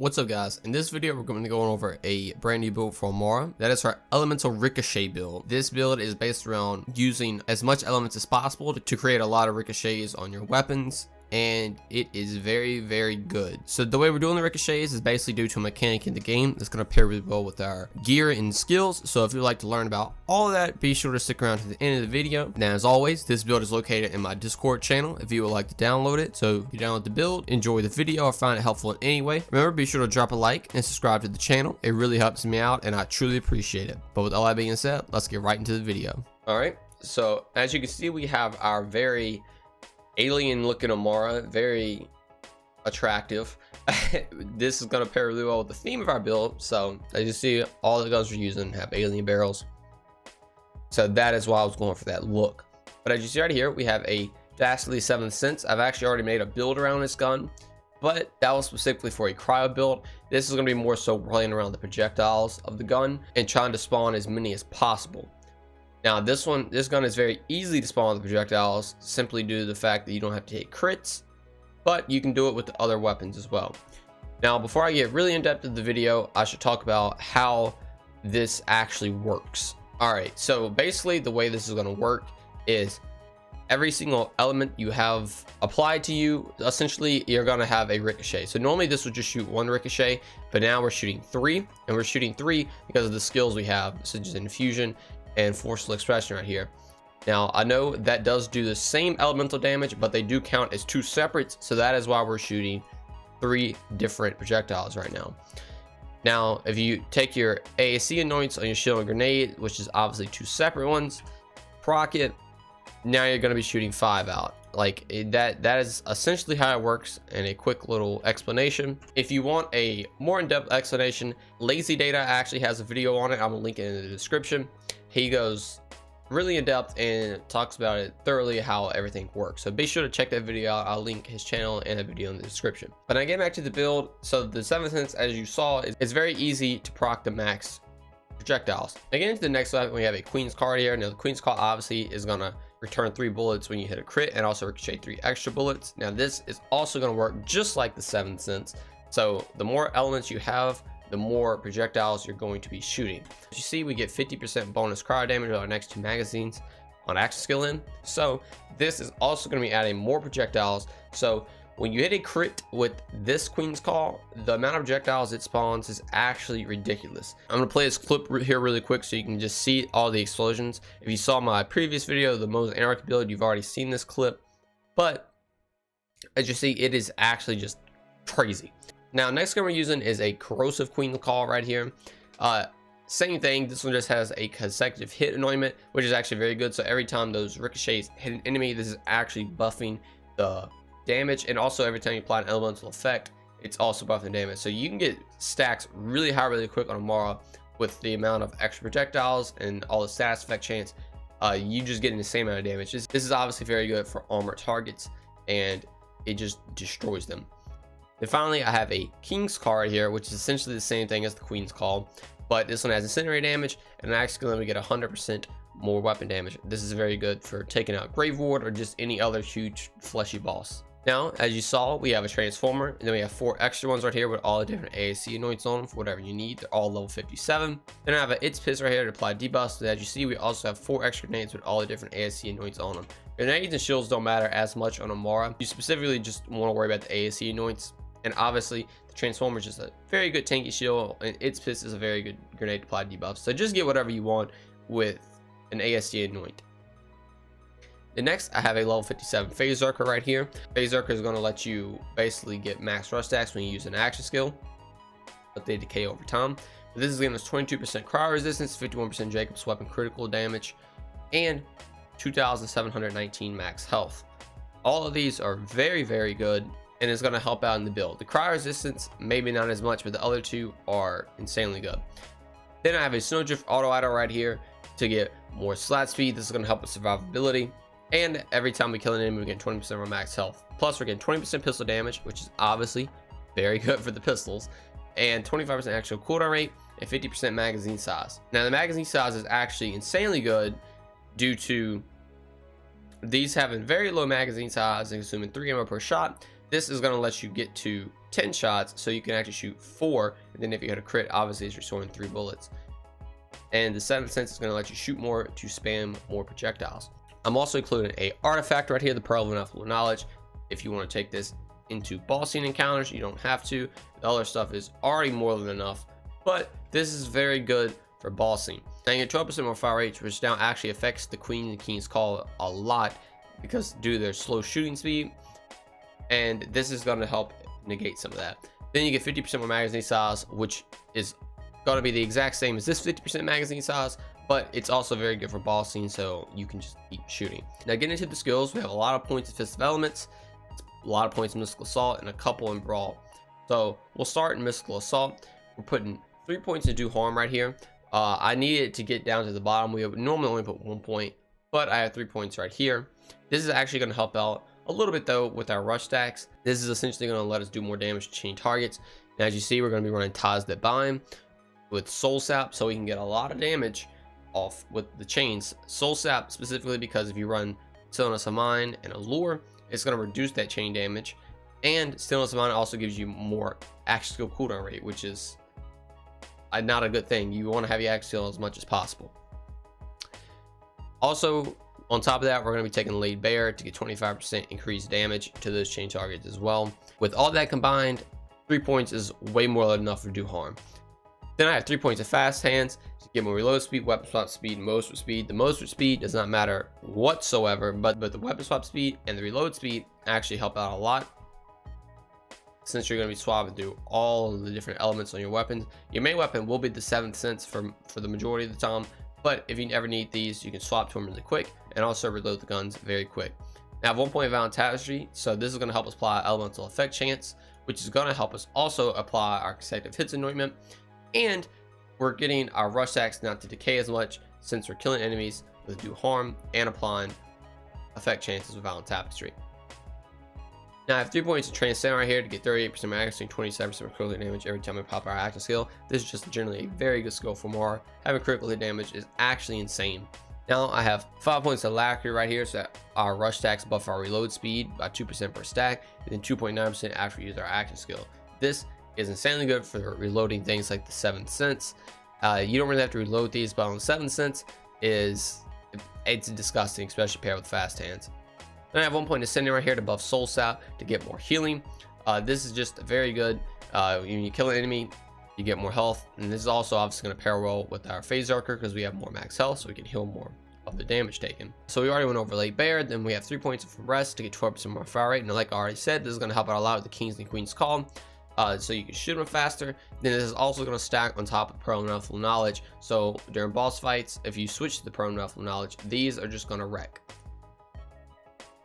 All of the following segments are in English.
What's up guys, in this video we're going to be going over a brand new build for Amara. That is her elemental ricochet build. This build is based around using as much elements as possible to create a lot of ricochets on your weapons, and it is very good. So the way we're doing the ricochets is basically due to a mechanic in the game that's going to pair really well with our gear and skills. So if you'd like to learn about all of that, be sure to stick around to the end of the video. Now as always, this build is located in my Discord channel if you would like to download it. So if you download the build, enjoy the video, or find it helpful in any way, remember, be sure to drop a like and subscribe to the channel. It really helps me out and I truly appreciate it. But with all that being said, let's get right into the video. Alright, so as you can see, we have our very alien looking Amara, very attractive. This is going to pair really well with the theme of our build. So as you see, all the guns we're using have alien barrels, so that is why I was going for that look. But as you see right here, we have a Dastardly 7th Sense. I've actually already made a build around this gun, but that was specifically for a cryo build. This is going to be more so playing around the projectiles of the gun and trying to spawn as many as possible. Now this gun is very easy to spawn the projectiles, simply due to the fact that you don't have to hit crits, but you can do it with the other weapons as well. Now before I get really in depth in the video, I should talk about how this actually works. Alright, so basically the way this is going to work is every single element you have applied to you, essentially you're going to have a ricochet. So normally this would just shoot one ricochet, but now we're shooting three, and we're shooting three because of the skills we have, such as infusion and forceful expression right here. Now I know that does do the same elemental damage, but they do count as two separates, so that is why we're shooting three different projectiles right now. Now if you take your AAC anoints on your shield and grenade, which is obviously two separate ones, proc it, now you're going to be shooting five out. Like that is essentially how it works in a quick little explanation. If you want a more in-depth explanation, Lazy Data actually has a video on it. I'm gonna link it in the description. He goes really in depth and talks about it thoroughly, how everything works, so be sure to check that video out. I'll link his channel and a video in the description. But I get back to the build. So the 7th Sense, as you saw, is very easy to proc the max projectiles. Again, into the next weapon, we have a Queen's Card here. Now the Queen's Card obviously is gonna return 3 bullets when you hit a crit, and also ricochet 3 extra bullets. Now this is also going to work just like the 7th Sense. So the more elements you have, the more projectiles you're going to be shooting. As you see, we get 50% bonus cryo damage with our next 2 magazines on action skill in. So this is also going to be adding more projectiles. So when you hit a crit with this Queen's Call, the amount of projectiles it spawns is actually ridiculous. I'm going to play this clip here really quick so you can just see all the explosions. If you saw my previous video, the Moses Anarch build, you've already seen this clip. But as you see, it is actually just crazy. Now next gun we're using is a Corrosive Queen's Call right here. Same thing, this one just has a consecutive hit anointment, which is actually very good. So every time those ricochets hit an enemy, this is actually buffing the damage, and also every time you apply an elemental effect, it's also buffing damage. So you can get stacks really high really quick on Amara with the amount of extra projectiles and all the status effect chance. You just getting the same amount of damage. This is obviously very good for armored targets, and it just destroys them. Then finally, I have a King's Card here, which is essentially the same thing as the Queen's Call, but this one has incendiary damage, and actually let me get 100% more weapon damage. This is very good for taking out Grave Ward or just any other huge fleshy boss. Now, as you saw, we have a Transformer, and then we have 4 extra ones right here with all the different AAC anoints on them for whatever you need. They're all level 57. Then I have a It's Piss right here to apply debuffs. So as you see, we also have 4 extra grenades with all the different AAC anoints on them. Grenades and shields don't matter as much on Amara. You specifically just want to worry about the AAC anoints. And obviously, the Transformer is just a very good tanky shield, and It's Piss is a very good grenade to apply debuffs. So just get whatever you want with an ASC anoint. The next, I have a level 57 Phase Zerker right here. Phase Zerker is going to let you basically get max rush stacks when you use an action skill, but they decay over time. But this is giving us 22% cryo resistance, 51% Jacob's weapon critical damage, and 2,719 max health. All of these are very good, and it's going to help out in the build. The cryo resistance, maybe not as much, but the other two are insanely good. Then I have a Snowdrift Auto Idle right here to get more slat speed. This is going to help with survivability. And every time we kill an enemy, we get 20% of our max health. Plus, we're getting 20% pistol damage, which is obviously very good for the pistols, and 25% actual cooldown rate, and 50% magazine size. Now, the magazine size is actually insanely good due to these having very low magazine size and consuming 3 ammo per shot. This is going to let you get to 10 shots, so you can actually shoot 4, and then if you hit a crit, obviously it's restoring 3 bullets. And the 7th sense is going to let you shoot more to spam more projectiles. I'm also including a artifact right here, the Pearl of Ineffable Knowledge. If you want to take this into boss scene encounters, you don't have to. The other stuff is already more than enough, but this is very good for boss scene. Now you get 12% more fire rate, which now actually affects the Queen and King's Call a lot because due to their slow shooting speed, and this is going to help negate some of that. Then you get 50% more magazine size, which is going to be the exact same as this 50% magazine size, but it's also very good for boss scene, so you can just keep shooting. Now getting into the skills, we have a lot of points in Fist of Elements, a lot of points in Mystical Assault, and a couple in Brawl. So we'll start in Mystical Assault. We're putting 3 points to do harm right here. I needed to get down to the bottom. We would normally only put 1 point, but I have 3 points right here. This is actually going to help out a little bit though with our rush stacks. This is essentially going to let us do more damage to chain targets. And as you see, we're going to be running Ties That Bind with Soul Sap, so we can get a lot of damage off with the chains. Soul Sap specifically because if you run Stillness of Mind and Allure, it's going to reduce that chain damage, and Stillness of Mind also gives you more action skill cooldown rate, which is not a good thing. You want to have your action skill as much as possible. Also, on top of that, we're going to be taking Laid Bare to get 25% increased damage to those chain targets as well. With all that combined, 3 points is way more than enough to do harm. Then I have 3 points of Fast Hands to get more reload speed, weapon swap speed, and motion speed. The motion speed does not matter whatsoever, but the weapon swap speed and the reload speed actually help out a lot, since you're going to be swapping through all of the different elements on your weapons. Your main weapon will be the 7th sense for the majority of the time, but if you ever need these, you can swap to them really quick and also reload the guns very quick. Now I have 1 point of Violent Tapestry, so this is going to help us apply Elemental Effect Chance, which is going to help us also apply our Consecutive Hits Anointment, and we're getting our rush stacks not to decay as much since we're killing enemies with do harm and applying effect chances with Violent Tapestry. Now I have 3 points of Transcend right here to get 38% more accuracy and 27% more critical damage every time I pop our active skill. This is just generally a very good skill for Amara. Having critical hit damage is actually insane. Now I have 5 points of Alacrity right here, so that our rush stacks buff our reload speed by 2% per stack, and then 2.9% after we use our active skill. This is insanely good for reloading things like the 7th sense. You don't really have to reload these, but on the 7th sense it's disgusting, especially paired with Fast Hands. Then I have 1 point Ascending right here to buff Soul Sap to get more healing. This is just very good. When you kill an enemy, you get more health, and this is also obviously going to pair well with our Phase Archer because we have more max health, so we can heal more of the damage taken. So we already went over Laid Bare. Then we have 3 points of Rest to get 12% more fire rate, and like I already said, this is going to help out a lot with the King's and Queen's Call. So you can shoot them faster. Then this is also going to stack on top of Pearl of Ineffable Knowledge, so during boss fights, if you switch to the Pearl of Ineffable Knowledge, these are just going to wreck.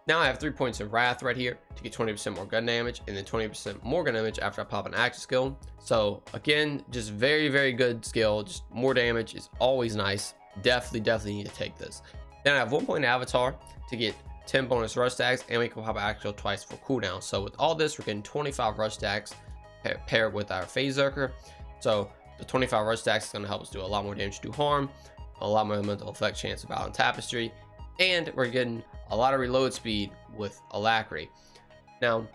Now I have 3 points of Wrath right here to get 20% more gun damage, and then 20% more gun damage after I pop an active skill. So again, just very good skill. Just more damage is always nice. Definitely need to take this. Then I have 1 point Avatar to get 10 bonus rush stacks, and we can pop an active skill twice for cooldown. So with all this, we're getting 25 rush stacks paired with our Phase Zerker. So the 25 rush stacks is going to help us do a lot more damage to do harm, a lot more Elemental Effect Chance of Violent Tapestry, and we're getting a lot of reload speed with Alacrity. Now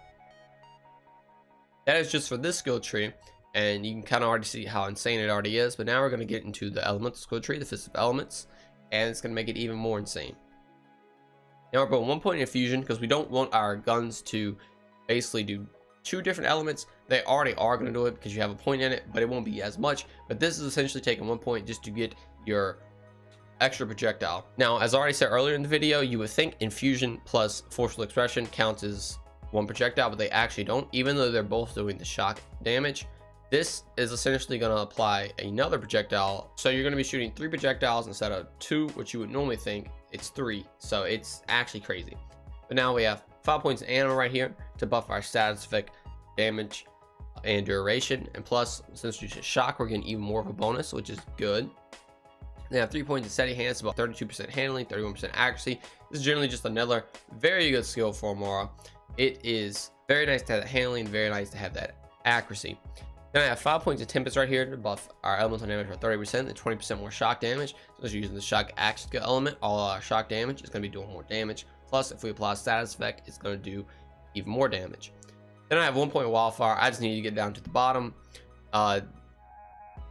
that is just for this skill tree, and you can kind of already see how insane it already is, but now we're going to get into the elemental skill tree, the Fist of Elements, and it's going to make it even more insane. Now we're putting 1 point in Infusion because we don't want our guns to basically do 2 different elements. They already are going to do it because you have a point in it, but it won't be as much. But this is essentially taking 1 point just to get your extra projectile. Now, as I already said earlier in the video, you would think Infusion plus Forceful Expression counts as 1 projectile, but they actually don't, even though they're both doing the shock damage. This is essentially going to apply another projectile, so you're going to be shooting 3 projectiles instead of 2, which you would normally think it's 3, so it's actually crazy. But now we have 5 points of Animal right here to buff our status effect damage and duration, and plus since we use shock, we're getting even more of a bonus, which is good. They have 3 points of Steady Hands, about 32% handling, 31% accuracy. This is generally just another very good skill for Amara. It is very nice to have that handling, very nice to have that accuracy. Then I have 5 points of Tempest right here to buff our elemental damage by 30% and 20% more shock damage. So as using the shock action skill element, all our shock damage is going to be doing more damage. Plus, if we apply a status effect, it's going to do even more damage. Then I have 1 point wildfire. I just need to get down to the bottom.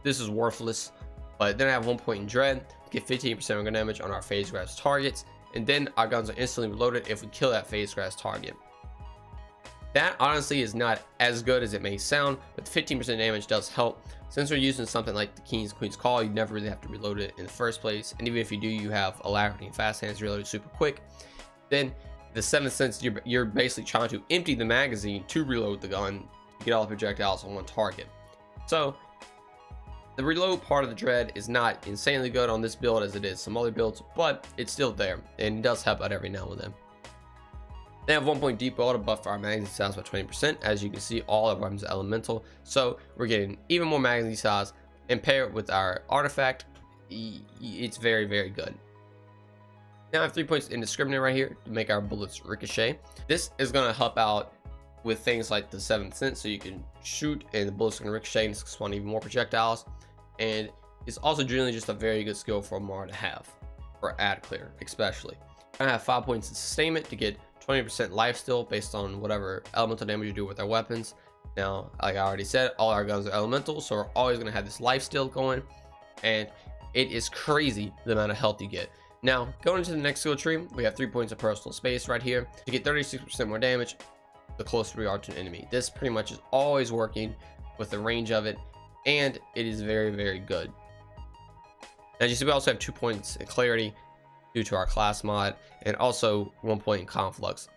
This is worthless. But then I have 1 point in dread to get 15% gun damage on our phase grass targets. And then our guns are instantly reloaded if we kill that phase grass target. That honestly is not as good as it may sound, but 15% damage does help. Since we're using something like the King's Queen's Call, you never really have to reload it in the first place. And even if you do, you have Alacrity and Fast Hands reloaded super quick. Then the 7th sense, you're basically trying to empty the magazine to reload the gun to get all the projectiles on one target. So the reload part of the dread is not insanely good on this build as it is some other builds, but it's still there and it does help out every now and then. They have 1 point deep bow to buff our magazine size by 20%. As you can see, all our weapons are elemental, so we're getting even more magazine size, and pair it with our artifact, it's very, very good. Now I have 3 points indiscriminate right here to make our bullets ricochet. This is going to help out with things like the 7th sense, so you can shoot and the bullets are going to ricochet and spawn even more projectiles. And it's also generally just a very good skill for Amara to have, for ad clear especially. I have 5 points in sustainment to get 20% lifesteal based on whatever elemental damage you do with our weapons. Now, like I already said, all our guns are elemental, so we're always going to have this lifesteal going, and it is crazy the amount of health you get. Now, going into the next skill tree, we have 3 points of personal space right here to get 36% more damage the closer we are to an enemy. This pretty much is always working with the range of it, and it is very, very good. As you see, we also have 2 points in clarity due to our class mod, and also 1 point in conflux.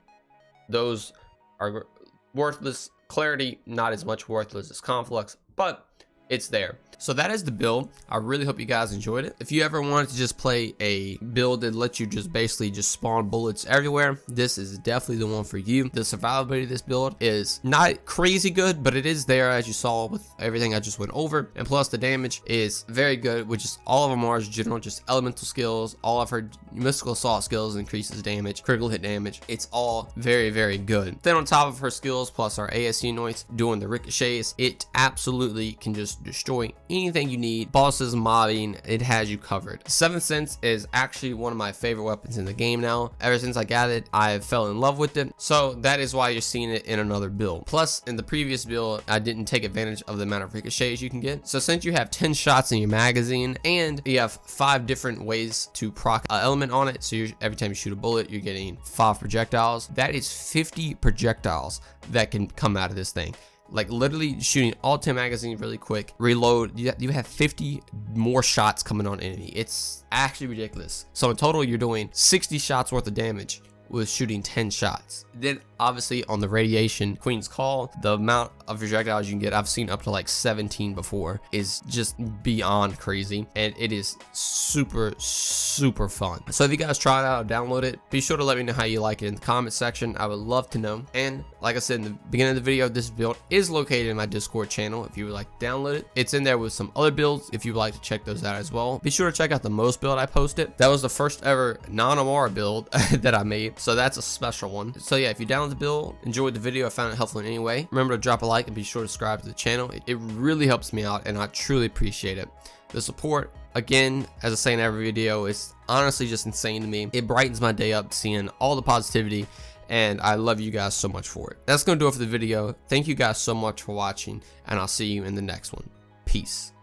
Those are worthless. Clarity, not as much worthless as conflux, but it's there. So that is the build. I really hope you guys enjoyed it. If you ever wanted to just play a build that lets you just basically just spawn bullets everywhere, this is definitely the one for you. The survivability of this build is not crazy good, but it is there, as you saw with everything I just went over. And plus the damage is very good, which is all of Amara's general just elemental skills. All of her mystical assault skills increases damage, critical hit damage. It's all very, very good. Then on top of her skills plus our ASC noise doing the ricochets, it absolutely can just destroy anything you need. Bosses, mobbing, it has you covered. 7th sense is actually one of my favorite weapons in the game now. Ever since I got it, I fell in love with it, so that is why you're seeing it in another build. Plus, in the previous build, I didn't take advantage of the amount of ricochets you can get. So since you have 10 shots in your magazine and you have 5 different ways to proc an element on it, so every time you shoot a bullet, you're getting 5 projectiles. That is 50 projectiles that can come out of this thing. Like literally shooting all 10 magazines really quick, reload, you have 50 more shots coming on enemy. It's actually ridiculous. So in total, you're doing 60 shots worth of damage with shooting 10 shots. Then obviously on the radiation Queen's Call, the amount of projectiles you can get, I've seen up to like 17 before, is just beyond crazy, and it is super, super fun. So if you guys try it out or download it, be sure to let me know how you like it in the comment section. I would love to know. And like I said in the beginning of the video, this build is located in my Discord channel if you would like to download it. It's in there with some other builds if you would like to check those out as well. Be sure to check out the most build I posted. That was the first ever non-Amara build that I made, so that's a special one. So yeah, if you download the build, enjoyed the video, I found it helpful in any way, remember to drop a like and be sure to subscribe to the channel. It really helps me out and I truly appreciate it. The support, again, as I say in every video, is honestly just insane to me. It brightens my day up seeing all the positivity, and I love you guys so much for it. That's gonna do it for the video. Thank you guys so much for watching, and I'll see you in the next one. Peace.